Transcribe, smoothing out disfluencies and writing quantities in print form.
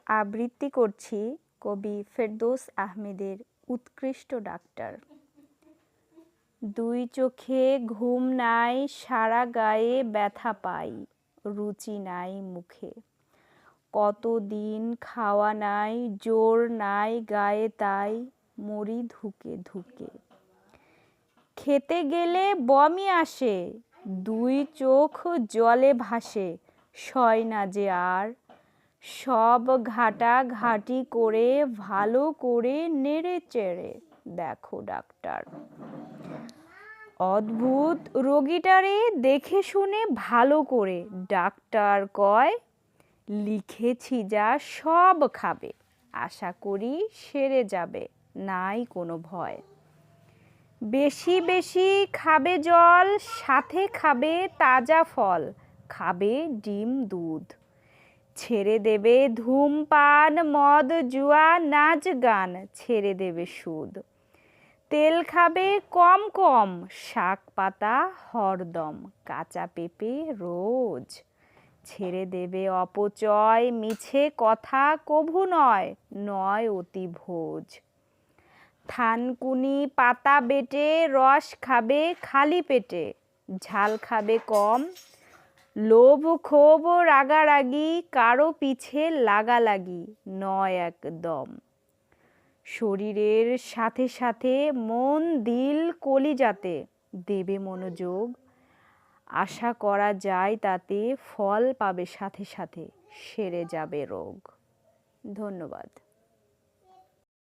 আবৃত্তি করছি কবি ফেরদৌস আহমেদের উৎকৃষ্ট ডাক্তার। দুই চোখে ঘুম নাই, সারা গায়ে ব্যথা পাই, রুচি নাই মুখে। কতদিন খাওয়া নাই, জোর নাই গায়ে, তাই মরি ধুকে ধুকে। খেতে গেলে বমি আসে, দুই চোখ জলে ভাসে, সয় না যে আর। সব ঘাটাঘাটি করে ভালো করে নেড়ে চেড়ে দেখো ডাক্তার। অদ্ভুত রোগীটারে দেখে শুনে ভালো করে ডাক্তার কয়, লিখেছি যা সব খাবে, আশা করি সেরে যাবে, নাই কোনো ভয়। বেশি বেশি খাবে জল, সাথে খাবে তাজা ফল, খাবে ডিম দুধ। ছেড়ে দেবে ধূমপান মদ জুয়া নাচ গান, ছেড়ে দেবে সুদ। তেল খাবে কম কম, শাক পাতা হরদম, কাঁচা পেঁপে রোজ। ছেড়ে দেবে অপচয়, মিছে কথা কভু নয়, নয় অতি ভোজ। থানকুনি পাতা বেটে রস খাবে খালি পেটে, ঝাল খাবে কম। লোভ ক্ষোভ রাগারাগি, কারো পিছে লাগালাগি নয় একদম। শরীরের সাথে সাথে মন দিল কলিজাতে দেবে মনোযোগ, আশা করা যায় তাতে ফল পাবে সাথে সাথে, সেরে যাবে রোগ। ধন্যবাদ।